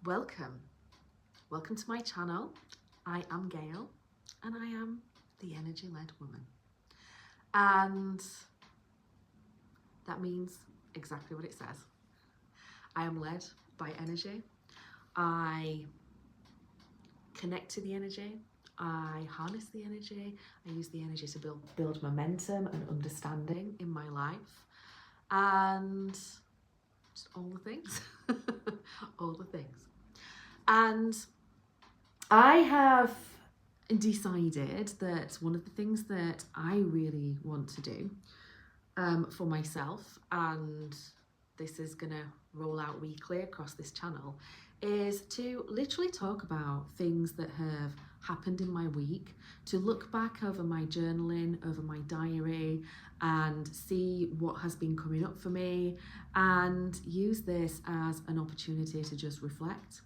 Welcome to my channel. I am Gail and I am the energy-led woman, and that means exactly what it says. I am led by energy. I connect to the energy. I harness the energy. I use the energy to build momentum and understanding in my life, and just all the things. All the things. And I have decided that one of the things that I really want to do for myself, and this is going to roll out weekly across this channel, is to literally talk about things that have happened in my week, to look back over my journaling, over my diary, and see what has been coming up for me, and use this as an opportunity to just reflect,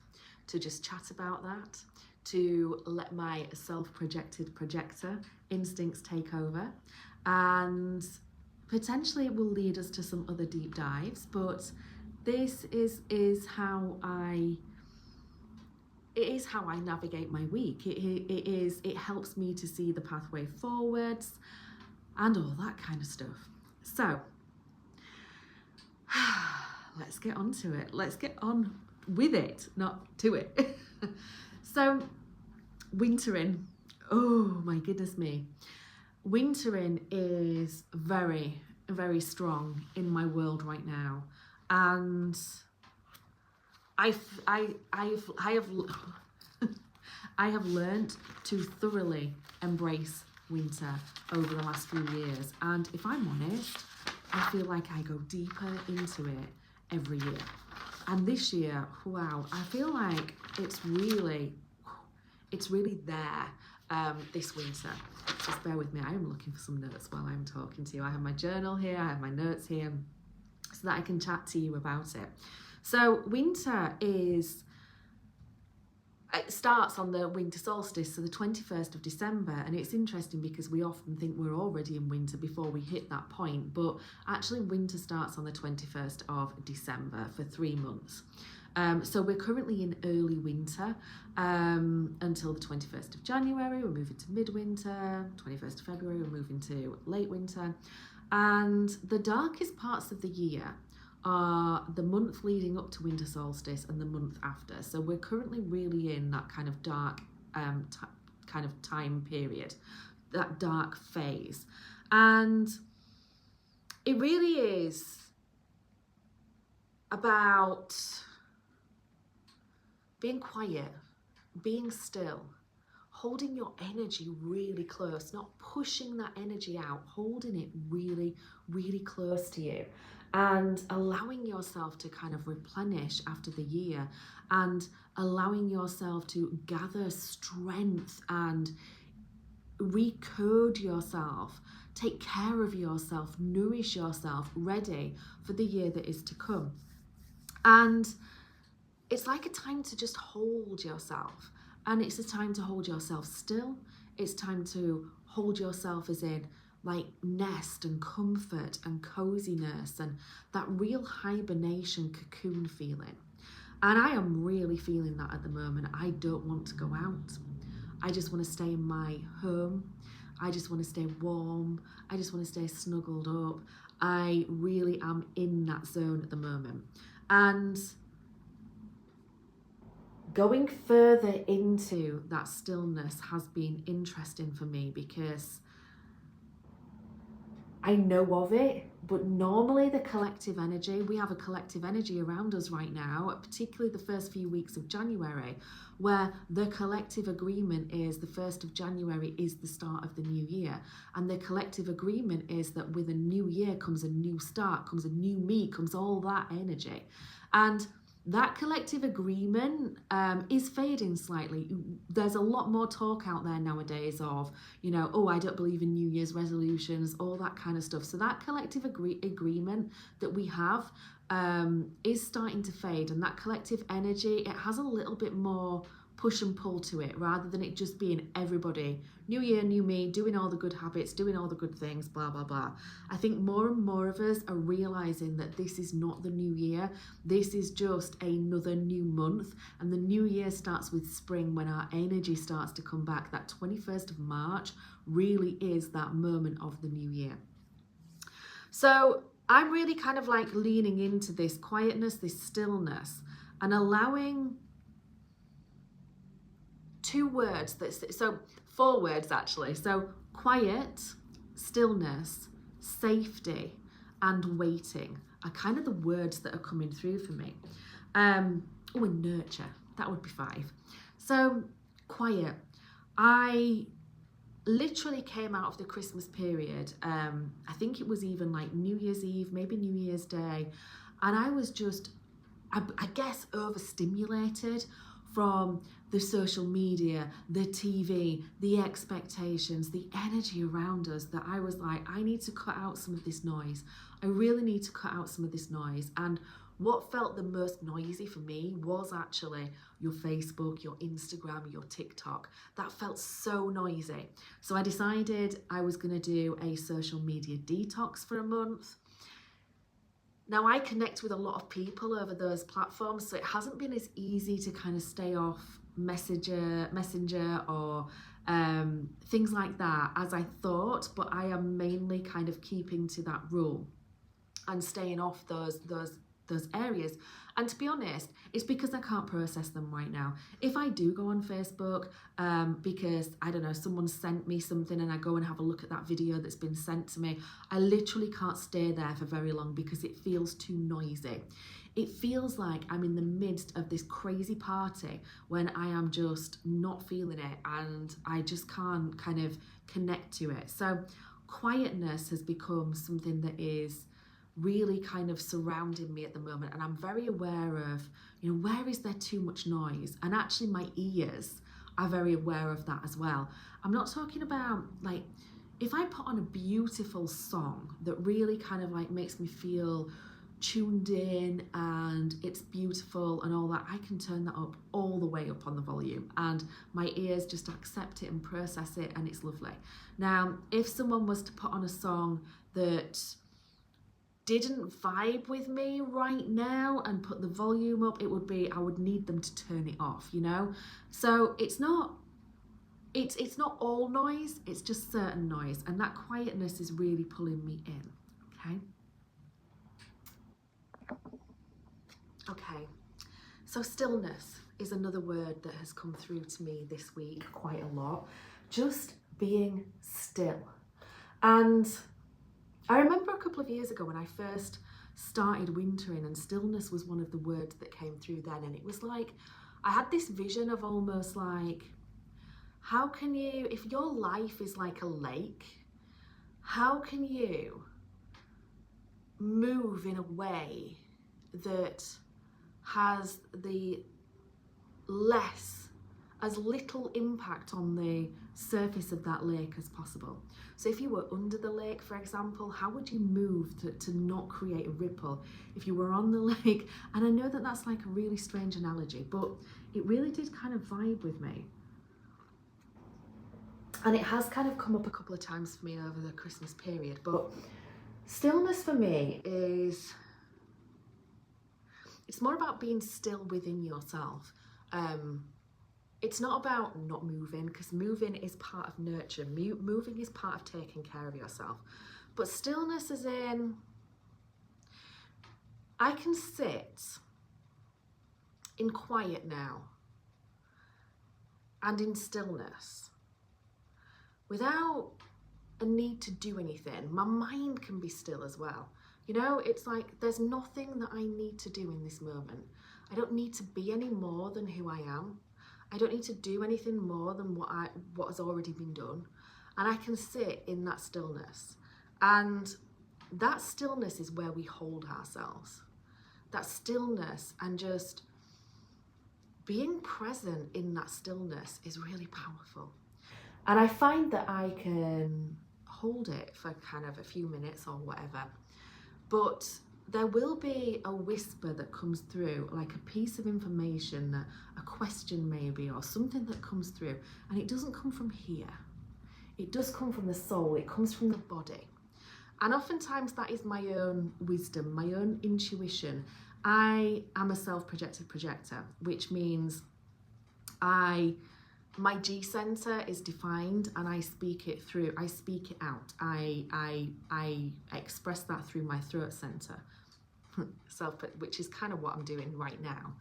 to just chat about that, to let my self-projected projector instincts take over, and potentially it will lead us to some other deep dives, but this is how I navigate my week. It helps me to see the pathway forwards and all that kind of stuff. So let's get on to it. Let's get on with it, not to it. So wintering, oh my goodness me. Wintering is very, very strong in my world right now. And I have learned to thoroughly embrace winter over the last few years. And if I'm honest, I feel like I go deeper into it every year. And this year, wow, I feel like it's really there this winter. Just bear with me, I am looking for some notes while I'm talking to you. I have my journal here, I have my notes here, so that I can chat to you about it. So winter it starts on the winter solstice, so the 21st of December, and it's interesting because we often think we're already in winter before we hit that point, but actually winter starts on the 21st of December for 3 months. So we're currently in early winter until the 21st of January, we're moving to midwinter, 21st of February, we're moving to late winter, and the darkest parts of the year are the month leading up to winter solstice and the month after. So we're currently really in that kind of dark kind of time period, that dark phase. And it really is about being quiet, being still, holding your energy really close, not pushing that energy out, holding it really, really close to you, and allowing yourself to kind of replenish after the year, and allowing yourself to gather strength and recode yourself, take care of yourself, nourish yourself, ready for the year that is to come. And it's like a time to just hold yourself, and it's a time to hold yourself still. It's time to hold yourself as in like nest and comfort and coziness and that real hibernation cocoon feeling. And I am really feeling that at the moment. I don't want to go out. I just want to stay in my home. I just want to stay warm. I just want to stay snuggled up. I really am in that zone at the moment. And going further into that stillness has been interesting for me because I know of it, but normally the collective energy, we have a collective energy around us right now, particularly the first few weeks of January, where the collective agreement is the 1st of January is the start of the new year. And the collective agreement is that with a new year comes a new start, comes a new me, comes all that energy. And that collective agreement is fading slightly. There's a lot more talk out there nowadays of, oh, I don't believe in New Year's resolutions, all that kind of stuff. So that collective agreement that we have is starting to fade, and that collective energy, it has a little bit more push and pull to it, rather than it just being everybody, new year, new me, doing all the good habits, doing all the good things, blah, blah, blah. I think more and more of us are realizing that this is not the new year. This is just another new month. And the new year starts with spring, when our energy starts to come back. That 21st of March really is that moment of the new year. So I'm really kind of like leaning into this quietness, this stillness, and allowing four words actually. So quiet, stillness, safety, and waiting are kind of the words that are coming through for me. And nurture, that would be 5. So quiet. I literally came out of the Christmas period. I think it was even like New Year's Eve, maybe New Year's Day. And I was just, I guess, overstimulated from the social media, the TV, the expectations, the energy around us, that I was like, I need to cut out some of this noise. I really need to cut out some of this noise. And what felt the most noisy for me was actually your Facebook, your Instagram, your TikTok. That felt so noisy. So I decided I was going to do a social media detox for a month. Now, I connect with a lot of people over those platforms, so it hasn't been as easy to kind of stay off Messenger or things like that as I thought, but I am mainly kind of keeping to that rule and staying off those areas. And to be honest, it's because I can't process them right now. If I do go on Facebook because, I don't know, someone sent me something and I go and have a look at that video that's been sent to me, I literally can't stay there for very long because it feels too noisy. It feels like I'm in the midst of this crazy party when I am just not feeling it, and I just can't kind of connect to it. So quietness has become something that is really kind of surrounding me at the moment, and I'm very aware of, where is there too much noise? And actually my ears are very aware of that as well. I'm not talking about, like, if I put on a beautiful song that really kind of like makes me feel tuned in and it's beautiful and all that, I can turn that up all the way up on the volume and my ears just accept it and process it, and it's lovely. Now, if someone was to put on a song that didn't vibe with me right now and put the volume up, I would need them to turn it off, So it's not all noise, it's just certain noise, and that quietness is really pulling me in, okay? Okay, so stillness is another word that has come through to me this week quite a lot. Just being still. And I remember a couple of years ago when I first started wintering, and stillness was one of the words that came through then, and it was like, I had this vision of almost like, how can you, if your life is like a lake, how can you move in a way that has as little impact on the surface of that lake as possible? So if you were under the lake, for example, how would you move to not create a ripple if you were on the lake? And I know that that's like a really strange analogy, but it really did kind of vibe with me. And it has kind of come up a couple of times for me over the Christmas period. But stillness for me it's more about being still within yourself. It's not about not moving, because moving is part of nurture. Moving is part of taking care of yourself. But stillness is in, I can sit in quiet now and in stillness without a need to do anything. My mind can be still as well. It's like there's nothing that I need to do in this moment. I don't need to be any more than who I am. I don't need to do anything more than what has already been done. And I can sit in that stillness. And that stillness is where we hold ourselves. That stillness and just being present in that stillness is really powerful. And I find that I can hold it for kind of a few minutes or whatever. But there will be a whisper that comes through, like a piece of information, a question maybe, or something that comes through, and it doesn't come from here. It does come from the soul, it comes from the body. And oftentimes that is my own wisdom, my own intuition. I am a self-projected projector, which means my G center is defined and I speak it through, I speak it out. I express that through my throat center, which is kind of what I'm doing right now.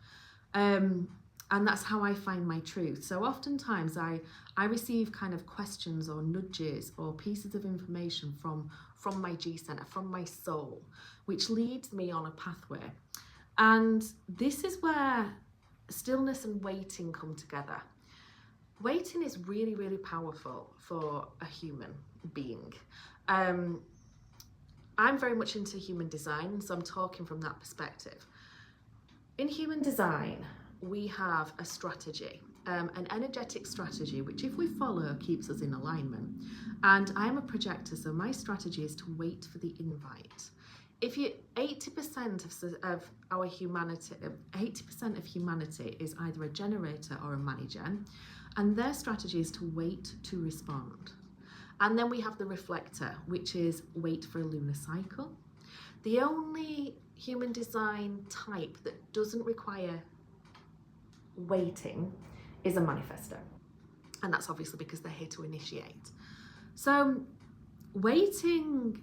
And that's how I find my truth. So oftentimes I receive kind of questions or nudges or pieces of information from my G center, from my soul, which leads me on a pathway. And this is where stillness and waiting come together. Waiting is really, really powerful for a human being. I'm very much into human design, so I'm talking from that perspective. In human design, we have a strategy, an energetic strategy, which if we follow keeps us in alignment. And I'm a projector, so my strategy is to wait for the invite. If you 80% of our humanity, 80% of humanity is either a generator or a manigen, and their strategy is to wait to respond. And then we have the reflector, which is wait for a lunar cycle. The only human design type that doesn't require waiting is a manifestor. And that's obviously because they're here to initiate. So waiting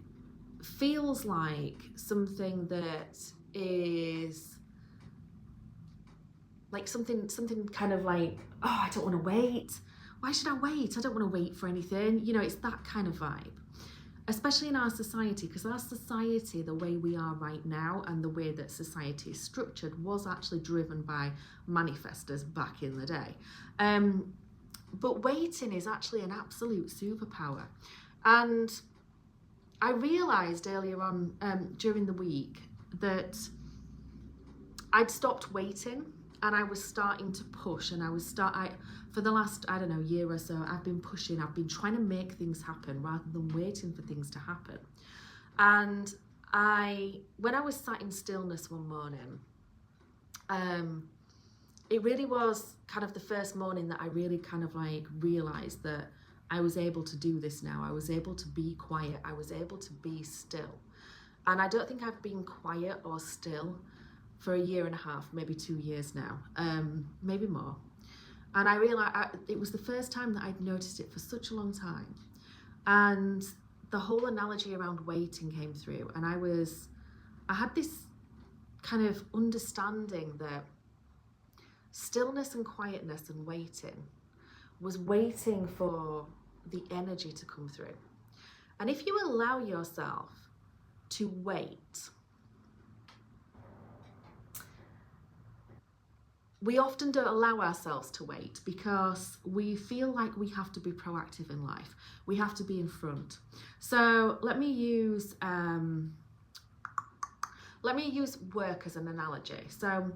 feels like something that is like something kind of like, oh, I don't want to wait. Why should I wait? I don't want to wait for anything. You know, it's that kind of vibe, especially in our society, because our society, the way we are right now and the way that society is structured was actually driven by manifestors back in the day. But waiting is actually an absolute superpower. And I realised earlier on during the week that I'd stopped waiting and I was starting to push, and for the last, I don't know, year or so, I've been pushing, I've been trying to make things happen rather than waiting for things to happen. And when I was sat in stillness one morning, it really was kind of the first morning that I really kind of like realised that I was able to do this now. I was able to be quiet. I was able to be still. And I don't think I've been quiet or still for 1.5 years, maybe 2 years now, maybe more. And I realized it was the first time that I'd noticed it for such a long time. And the whole analogy around waiting came through. And I had this kind of understanding that stillness and quietness and waiting was waiting for the energy to come through. And if you allow yourself to wait, we often don't allow ourselves to wait because we feel like we have to be proactive in life. We have to be in front. So let me use work as an analogy. So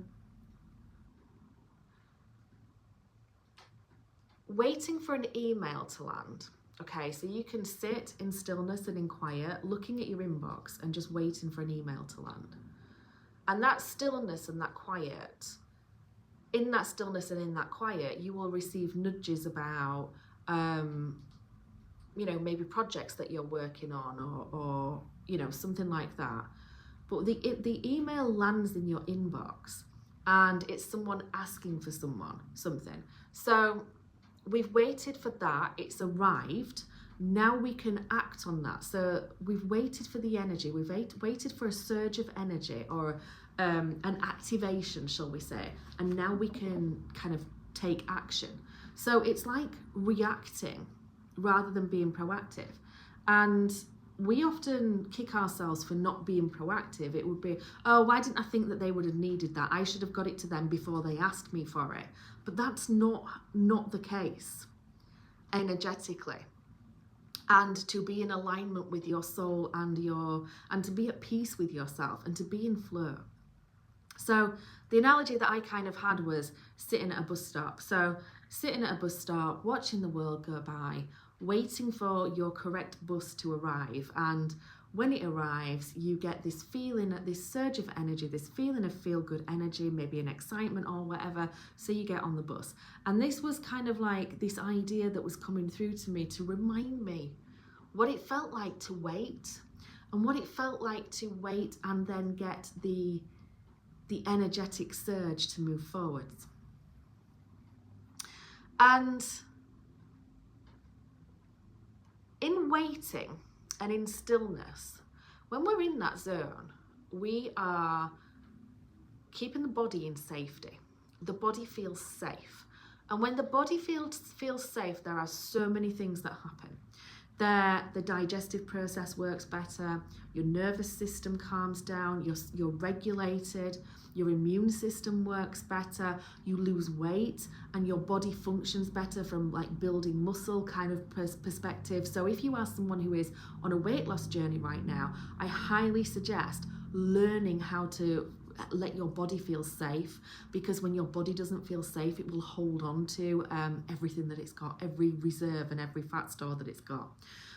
waiting for an email to land. Okay, so you can sit in stillness and in quiet, looking at your inbox and just waiting for an email to land. And that stillness and that quiet, in that stillness and in that quiet, you will receive nudges about, maybe projects that you're working on or something like that. But the email lands in your inbox and it's someone asking for something. So we've waited for that, it's arrived, now we can act on that. So we've waited for the energy, we've waited for a surge of energy or an activation, shall we say, and now we can kind of take action. So it's like reacting rather than being proactive. And we often kick ourselves for not being proactive. It would be, oh, why didn't I think that they would have needed that? I should have got it to them before they asked me for it. But that's not the case energetically. And to be in alignment with your soul and to be at peace with yourself and to be in flow. So the analogy that I kind of had was sitting at a bus stop. So sitting at a bus stop, watching the world go by, waiting for your correct bus to arrive and when it arrives, you get this feeling, this surge of energy, this feeling of feel-good energy, maybe an excitement or whatever, so you get on the bus. And this was kind of like this idea that was coming through to me to remind me what it felt like to wait, and what it felt like to wait and then get the energetic surge to move forwards. And in waiting and in stillness, when we're in that zone, we are keeping the body in safety. The body feels safe. And when the body feels safe, there are so many things that happen. The digestive process works better, your nervous system calms down, you're regulated, your immune system works better, you lose weight, and your body functions better from like building muscle kind of perspective. So if you are someone who is on a weight loss journey right now, I highly suggest learning how to let your body feel safe, because when your body doesn't feel safe, it will hold on to everything that it's got, every reserve and every fat store that it's got.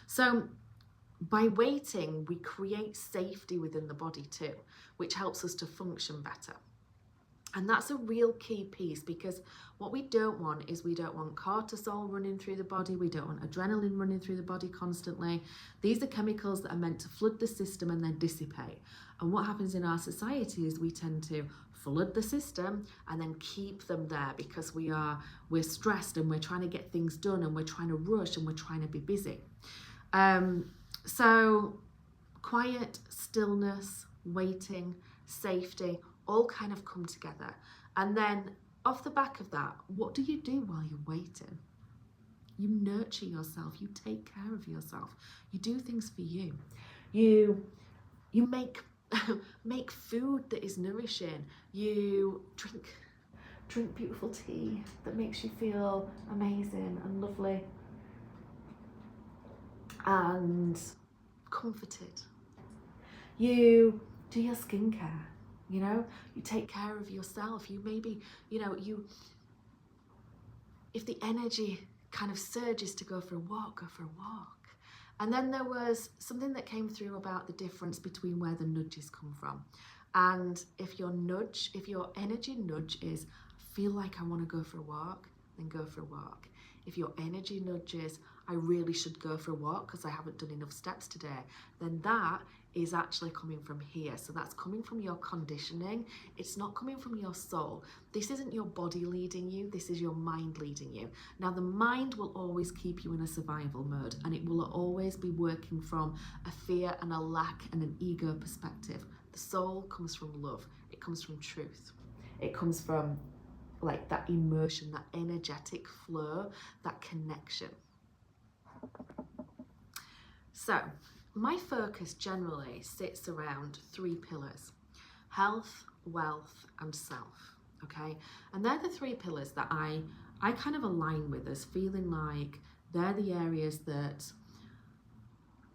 So by waiting, we create safety within the body too, which helps us to function better. And that's a real key piece, because what we don't want is, we don't want cortisol running through the body, we don't want adrenaline running through the body constantly. These are chemicals that are meant to flood the system and then dissipate. And what happens in our society is we tend to flood the system and then keep them there, because we're stressed and we're trying to get things done and we're trying to rush and we're trying to be busy. So quiet, stillness, waiting, safety, all kind of come together. And then off the back of that, what do you do while you're waiting? You nurture yourself, you take care of yourself, you do things for you. You make make food that is nourishing, you drink beautiful tea that makes you feel amazing and lovely and comforted. You do your skincare, you take care of yourself. You maybe, if the energy kind of surges to go for a walk, go for a walk. And then there was something that came through about the difference between where the nudges come from. And if your energy nudge is, feel like I want to go for a walk, then go for a walk. If your energy nudge is, I really should go for a walk because I haven't done enough steps today, then that is actually coming from here. So that's coming from your conditioning. It's not coming from your soul. This isn't your body leading you, this is your mind leading you. Now the mind will always keep you in a survival mode, and it will always be working from a fear and a lack and an ego perspective. The soul comes from love, it comes from truth. It comes from like that emotion, that energetic flow, that connection. So my focus generally sits around 3 pillars: health, wealth, and self, okay? And they're the 3 pillars that I kind of align with as feeling like they're the areas that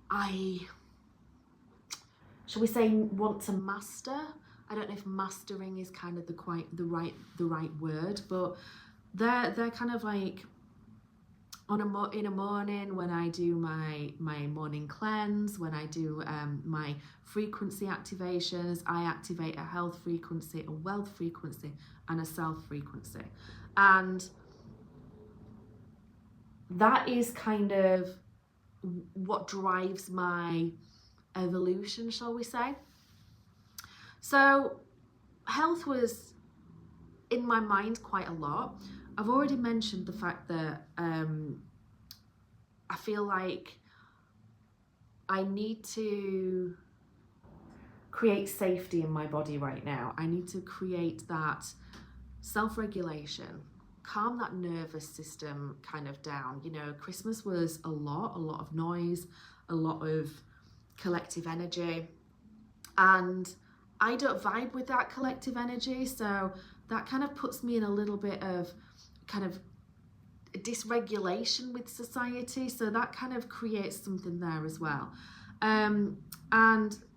I, shall we say, want to master. I don't know if mastering is kind of the right word, but they're kind of like in a morning when I do my morning cleanse, when I do my frequency activations, I activate a health frequency, a wealth frequency, and a self frequency. And that is kind of what drives my evolution, shall we say. So health was in my mind quite a lot. I've already mentioned the fact that I feel like I need to create safety in my body right now. I need to create that self-regulation, calm that nervous system kind of down. Christmas was a lot of noise, a lot of collective energy, and I don't vibe with that collective energy, so that kind of puts me in a little bit of kind of dysregulation with society, so that kind of creates something there as well. And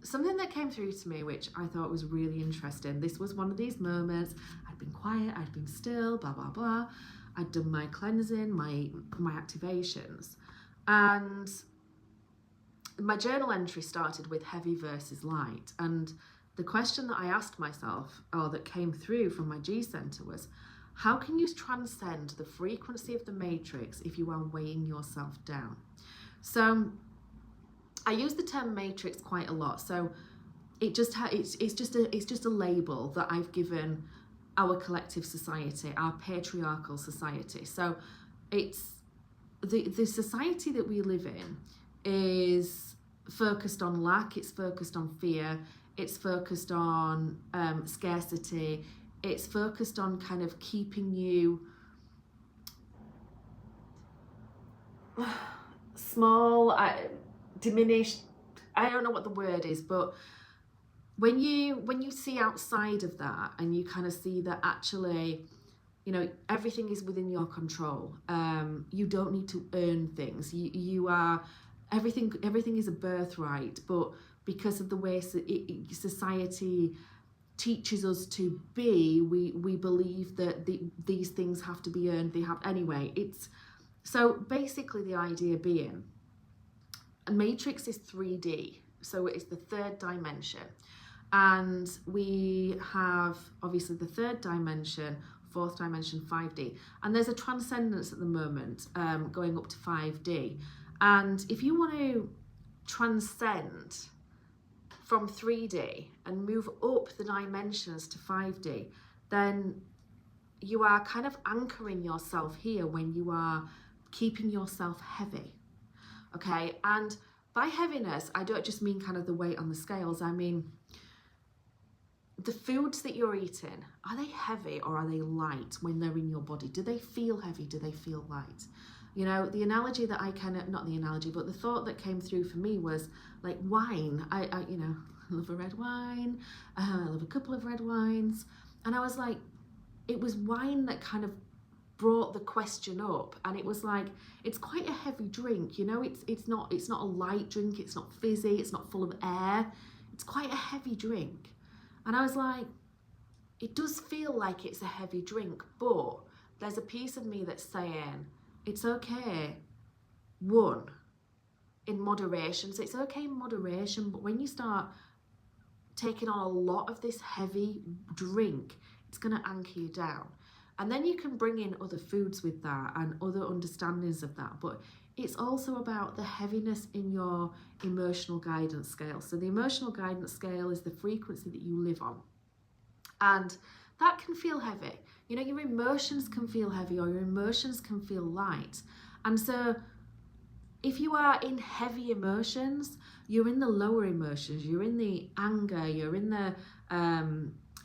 something that came through to me, which I thought was really interesting, this was one of these moments, I'd been quiet, I'd been still, blah, blah, blah. I'd done my cleansing, my activations. And my journal entry started with heavy versus light. And the question that I asked myself, or that came through from my G Center, was, how can you transcend the frequency of the matrix if you are weighing yourself down? So I use the term matrix quite a lot. So it's just a label that I've given our collective society, our patriarchal society. So it's the society that we live in is focused on lack, it's focused on fear, it's focused on scarcity, it's focused on kind of keeping you small, diminished. I don't know what the word is, but when you see outside of that and you kind of see that actually, you know, everything is within your control. You don't need to earn things. You are, everything is a birthright, but because of the way society teaches us to be, we believe that these things have to be earned. They have anyway. It's so basically the idea being, a matrix is 3D, so it's the third dimension, and we have obviously the third dimension, fourth dimension, 5D, and there's a transcendence at the moment, going up to 5D. And if you want to transcend from 3D and move up the dimensions to 5D, then you are kind of anchoring yourself here when you are keeping yourself heavy. Okay, and by heaviness, I don't just mean kind of the weight on the scales. I mean the foods that you're eating, are they heavy or are they light when they're in your body? Do they feel heavy? Do they feel light? You know, the analogy that I kind of, not the analogy, but the thought that came through for me was like wine. I you know, love a red wine. I love a couple of red wines. And I was like, it was wine that kind of brought the question up, and it was like, it's quite a heavy drink, you know, it's not a light drink, it's not fizzy, it's not full of air, it's quite a heavy drink. And I was like, it does feel like it's a heavy drink, but there's a piece of me that's saying it's okay, one, in moderation. So it's okay in moderation, but when you start taking on a lot of this heavy drink, it's going to anchor you down. And then you can bring in other foods with that and other understandings of that. But it's also about the heaviness in your emotional guidance scale. So the emotional guidance scale is the frequency that you live on. And that can feel heavy. You know, your emotions can feel heavy or your emotions can feel light. And so if you are in heavy emotions, you're in the lower emotions, you're in the anger, you're in the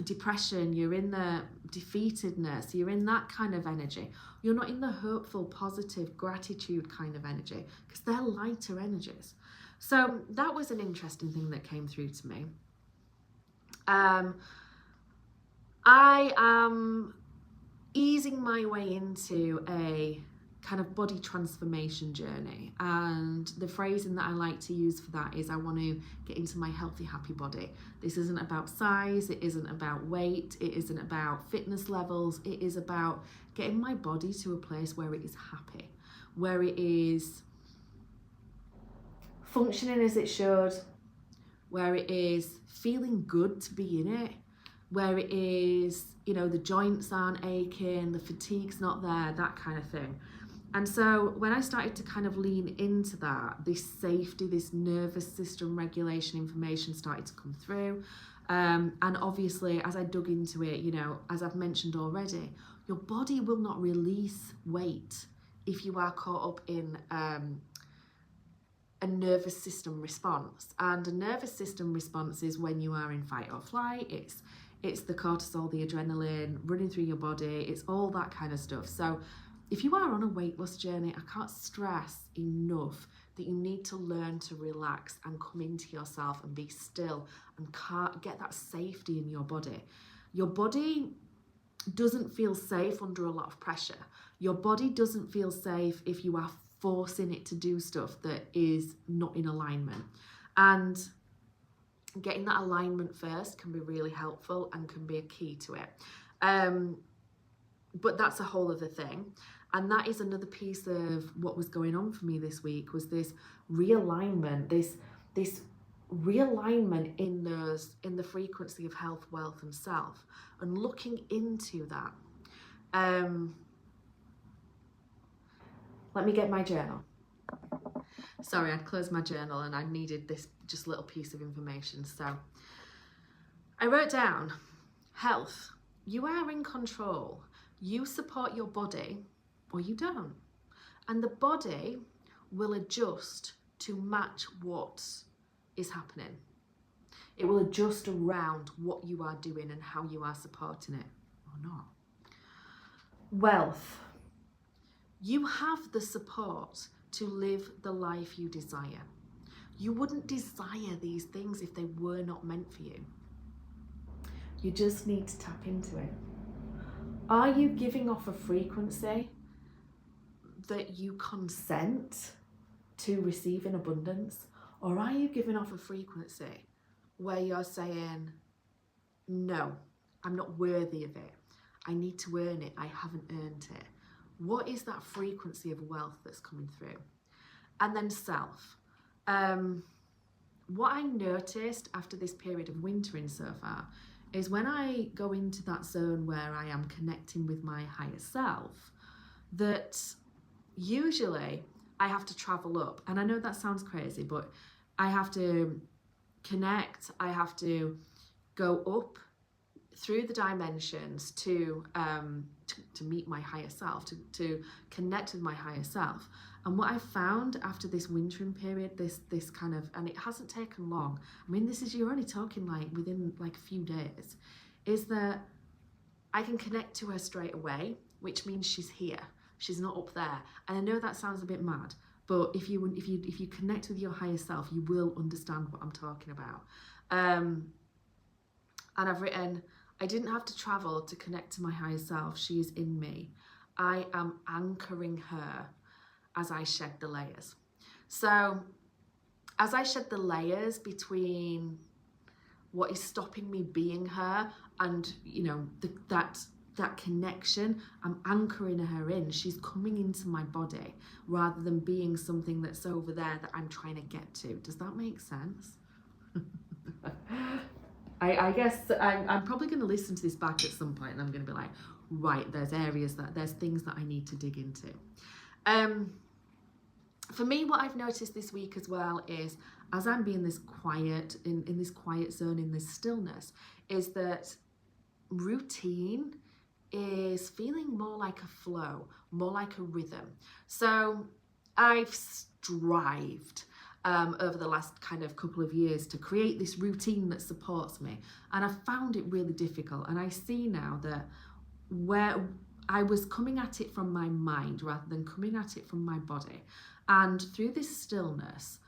depression, you're in the defeatedness, you're in that kind of energy. You're not in the hopeful, positive, gratitude kind of energy, because they're lighter energies. So that was an interesting thing that came through to me. I am easing my way into a kind of body transformation journey, and the phrasing that I like to use for that is I want to get into my healthy, happy body. This isn't about size, it isn't about weight, it isn't about fitness levels, it is about getting my body to a place where it is happy, where it is functioning as it should, where it is feeling good to be in it, where it is, you know, the joints aren't aching, the fatigue's not there, that kind of thing. And so when I started to kind of lean into that, this safety, this nervous system regulation information started to come through. And obviously, as I dug into it, you know, as I've mentioned already, your body will not release weight if you are caught up in a nervous system response. And a nervous system response is when you are in fight or flight. It's the cortisol, the adrenaline running through your body. It's all that kind of stuff. So if you are on a weight loss journey, I can't stress enough that you need to learn to relax and come into yourself and be still and get that safety in your body. Your body doesn't feel safe under a lot of pressure. Your body doesn't feel safe if you are forcing it to do stuff that is not in alignment. And getting that alignment first can be really helpful and can be a key to it. But that's a whole other thing. And that is another piece of what was going on for me this week, was this realignment, this realignment in the frequency of health, wealth and self, and looking into that. Let me get my journal. Sorry, I'd closed my journal and I needed this just little piece of information. So I wrote down, health, you are in control. You support your body or you don't. And the body will adjust to match what is happening. It will adjust around what you are doing and how you are supporting it or not. Wealth, you have the support to live the life you desire. You wouldn't desire these things if they were not meant for you. You just need to tap into it. Are you giving off a frequency that you consent to receive in abundance? Or are you giving off a frequency where you're saying, no, I'm not worthy of it. I need to earn it. I haven't earned it. What is that frequency of wealth that's coming through? And then self. What I noticed after this period of wintering so far is when I go into that zone where I am connecting with my higher self, that usually I have to travel up. And I know that sounds crazy, but I have to connect, I have to go up through the dimensions to meet my higher self, to connect with my higher self. And what I found after this wintering period, this kind of, and it hasn't taken long, I mean, you're only talking like within like a few days, is that I can connect to her straight away, which means she's here. She's not up there. And I know that sounds a bit mad, but if you connect with your higher self, you will understand what I'm talking about. And I've written, I didn't have to travel to connect to my higher self. She is in me. I am anchoring her as I shed the layers. So as I shed the layers between what is stopping me being her and, you know, that connection, I'm anchoring her in. She's coming into my body rather than being something that's over there that I'm trying to get to. Does that make sense? I guess I'm probably going to listen to this back at some point and I'm going to be like, right, there's things that I need to dig into. For me, what I've noticed this week as well is, as I'm being this quiet, in this quiet zone, in this stillness, is that routine is feeling more like a flow, more like a rhythm. So I've strived over the last kind of couple of years to create this routine that supports me. And I found it really difficult. And I see now that where I was coming at it from my mind rather than coming at it from my body. And through this stillness,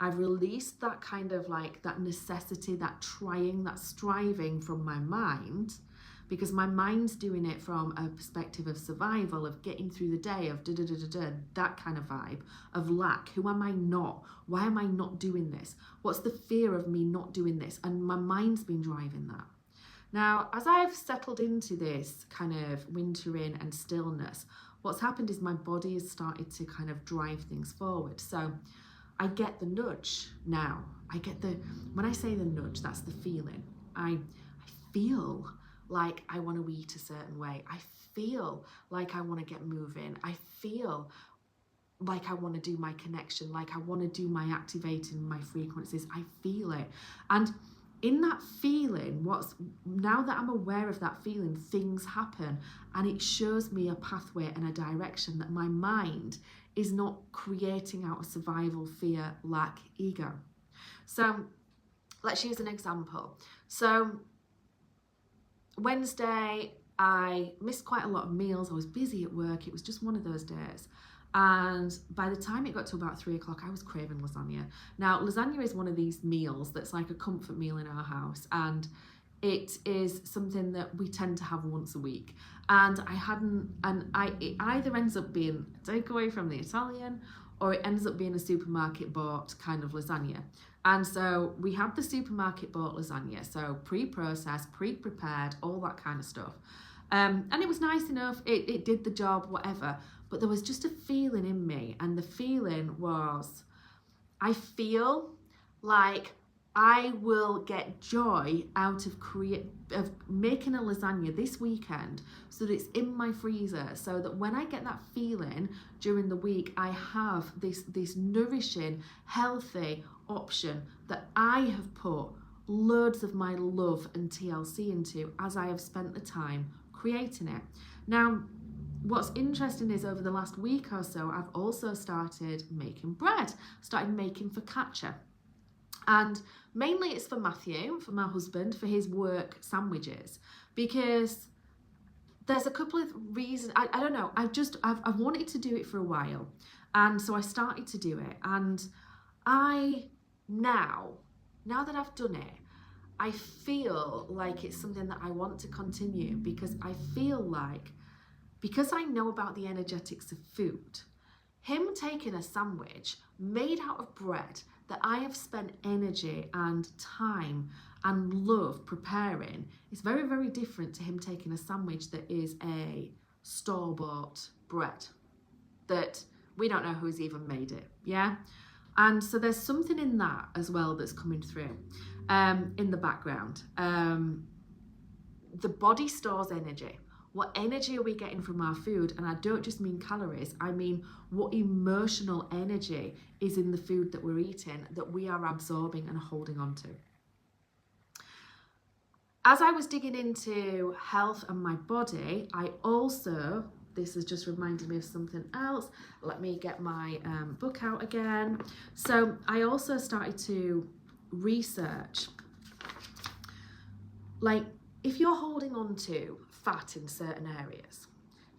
I've released that kind of like that necessity, that trying, that striving from my mind, because my mind's doing it from a perspective of survival, of getting through the day, of that kind of vibe, of lack. Who am I not? Why am I not doing this? What's the fear of me not doing this? And my mind's been driving that. Now, as I've settled into this kind of wintering and stillness, what's happened is my body has started to kind of drive things forward. So I get the nudge now. When I say the nudge, that's the feeling. I feel like I want to eat a certain way. I feel like I want to get moving. I feel like I want to do my connection, like I want to do my activating my frequencies. I feel it. And in that feeling, now that I'm aware of that feeling, things happen and it shows me a pathway and a direction that my mind is not creating out of survival, fear, lack, ego. So let's use an example. So Wednesday, I missed quite a lot of meals. I was busy at work. It was just one of those days. And by the time it got to about 3 o'clock, I was craving lasagna. Now, lasagna is one of these meals that's like a comfort meal in our house. And it is something that we tend to have once a week. And it either ends up being a takeaway from the Italian, or it ends up being a supermarket bought kind of lasagna. And so we had the supermarket bought lasagna, so pre-processed, pre-prepared, all that kind of stuff. And it was nice enough, it did the job, whatever. but there was just a feeling in me, and the feeling was, I feel like I will get joy out of making a lasagna this weekend, so that it's in my freezer, so that when I get that feeling during the week, I have this nourishing, healthy option that I have put loads of my love and TLC into, as I have spent the time creating it. Now, what's interesting is over the last week or so, I've also started making bread, started making focaccia. And mainly it's for Matthew, for my husband, for his work sandwiches, because there's a couple of reasons. I don't know, I've wanted to do it for a while, and so I started to do it, and now that I've done it, I feel like it's something that I want to continue, because I feel like, because I know about the energetics of food, him taking a sandwich made out of bread that I have spent energy and time and love preparing is very, very different to him taking a sandwich that is a store-bought bread that we don't know who's even made it, yeah? And so there's something in that as well that's coming through in the background. The body stores energy. What energy are we getting from our food? And I don't just mean calories, I mean what emotional energy is in the food that we're eating, that we are absorbing and holding on to. As I was digging into health and my body, I also, this has just reminded me of something else. Let me get my book out again. So I also started to research, like, if you're holding on to fat in certain areas,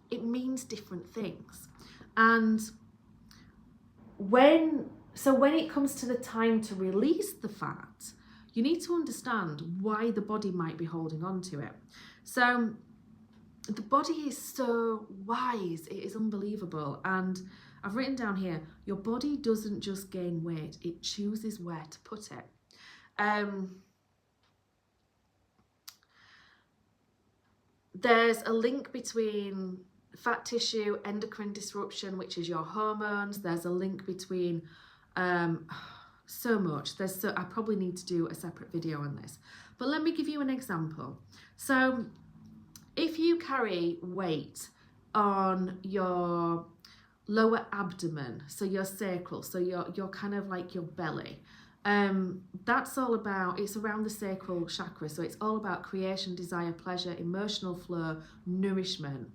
it means different things. And when it comes to the time to release the fat, you need to understand why the body might be holding on to it. So the body is so wise, it is unbelievable. And I've written down here, your body doesn't just gain weight, it chooses where to put it. There's a link between fat tissue, endocrine disruption, which is your hormones. There's a link between so much. I probably need to do a separate video on this. But let me give you an example. So if you carry weight on your lower abdomen, so your sacral, so your kind of like your belly, that's all about, it's around the sacral chakra, so it's all about creation, desire, pleasure, emotional flow, nourishment.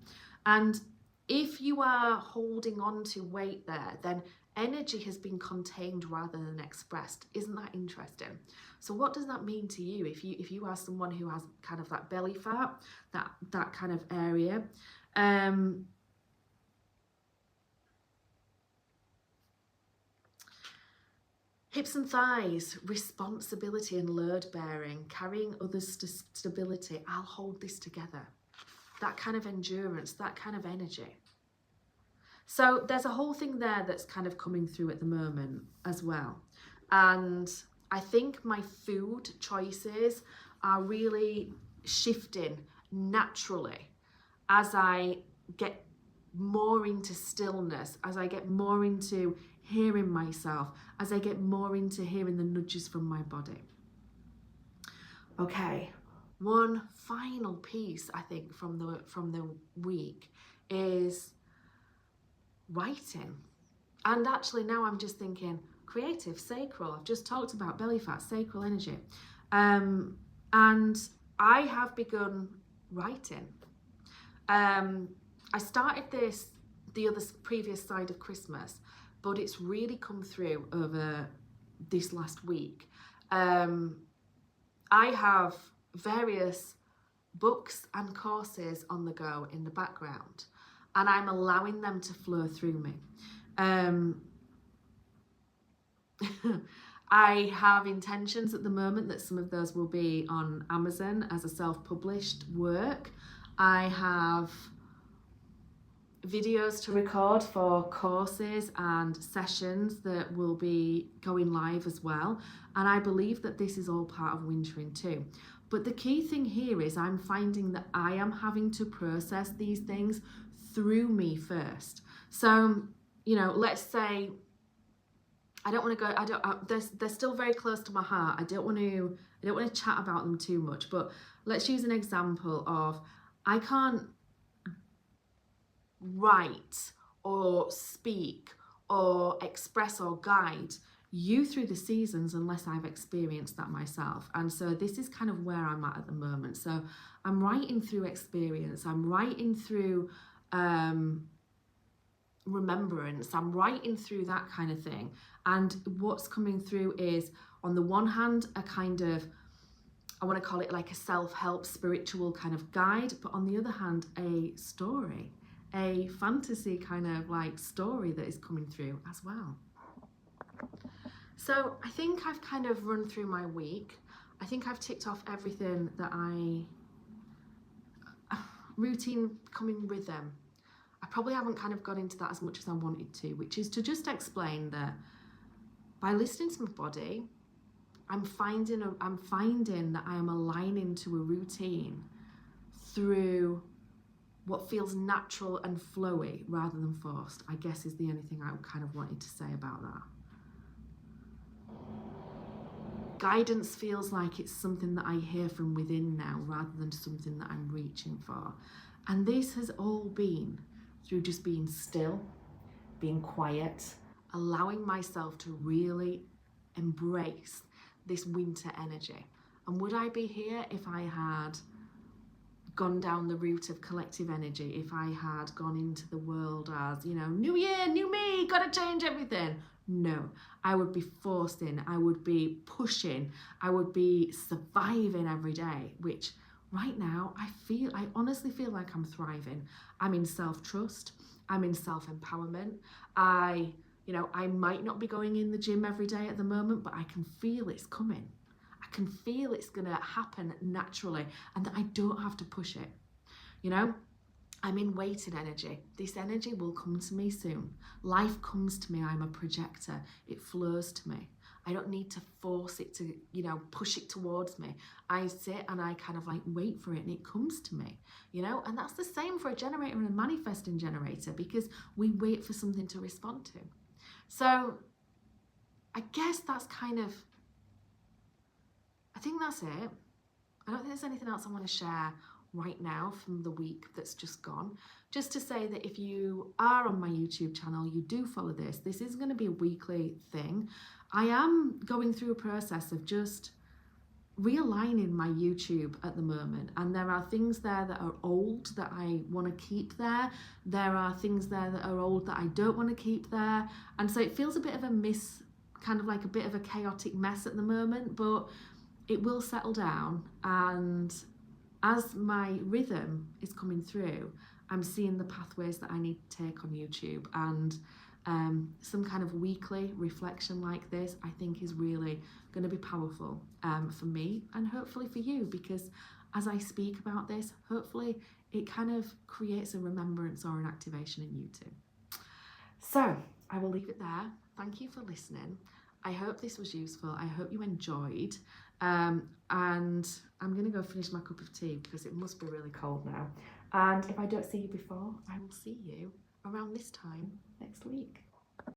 And if you are holding on to weight there, then energy has been contained rather than expressed. Isn't that interesting? So what does that mean to you if you are someone who has kind of that belly fat, that kind of area? Hips and thighs, responsibility and load bearing, carrying others to stability. I'll hold this together. That kind of endurance, that kind of energy. So there's a whole thing there that's kind of coming through at the moment as well. And I think my food choices are really shifting naturally as I get more into stillness, as I get more into hearing myself, as I get more into hearing the nudges from my body. Okay, one final piece I think from the week is writing. And actually now I'm just thinking creative, sacral. I've just talked about belly fat, sacral energy. And I have begun writing. I started this the previous side of Christmas, but it's really come through over this last week. I have various books and courses on the go in the background, and I'm allowing them to flow through me. I have intentions at the moment that some of those will be on Amazon as a self-published work. I have videos to record for courses and sessions that will be going live as well. And I believe that this is all part of wintering too. But the key thing here is I'm finding that I am having to process these things through me first. So, you know, let's say I don't want to go, they're still very close to my heart. I don't want to chat about them too much, but let's use an example of, I can't write or speak or express or guide you through the seasons unless I've experienced that myself. And so this is kind of where I'm at the moment. So I'm writing through experience, I'm writing through remembrance, I'm writing through that kind of thing. And what's coming through is, on the one hand, a kind of, I want to call it like a self-help spiritual kind of guide, but on the other hand, a story, a fantasy kind of like story that is coming through as well. So I think I've kind of run through my week. I think I've ticked off everything that routine coming with them. I probably haven't kind of got into that as much as I wanted to, which is to just explain that by listening to my body, I'm finding that I am aligning to a routine through what feels natural and flowy rather than forced, I guess, is the only thing I kind of wanted to say about that. Guidance feels like it's something that I hear from within now rather than something that I'm reaching for. And this has all been through just being still, being quiet, allowing myself to really embrace this winter energy. And would I be here if I had gone down the route of collective energy, if I had gone into the world as, you know, new year, new me, gotta change everything? No, I would be forcing, I would be pushing, I would be surviving every day, which right now I honestly feel like I'm thriving. I'm in self-trust, I'm in self-empowerment. I might not be going in the gym every day at the moment, but I can feel it's coming. I can feel it's gonna happen naturally and that I don't have to push it. You know, I'm in waiting energy. This energy will come to me soon. Life comes to me. I'm a projector. It flows to me. I don't need to force it to, you know, push it towards me. I sit and I kind of like wait for it and it comes to me, you know, and that's the same for a generator and a manifesting generator, because we wait for something to respond to. So I guess that's kind of, I think that's it. I don't think there's anything else I want to share right now from the week that's just gone. Just to say that if you are on my YouTube channel, you do follow this. This is going to be a weekly thing. I am going through a process of just realigning my YouTube at the moment, and there are things there that are old that I want to keep there. There are things there that are old that I don't want to keep there, and so it feels a bit of a kind of like a bit of a chaotic mess at the moment, but it will settle down. And as my rhythm is coming through, I'm seeing the pathways that I need to take on YouTube, and some kind of weekly reflection like this I think is really going to be powerful for me and hopefully for you, because as I speak about this, hopefully it kind of creates a remembrance or an activation in you too. So I will leave it there. Thank you for listening. I hope this was useful. I hope you enjoyed. And I'm going to go finish my cup of tea because it must be really cold now. And if I don't see you before, I will see you around this time next week.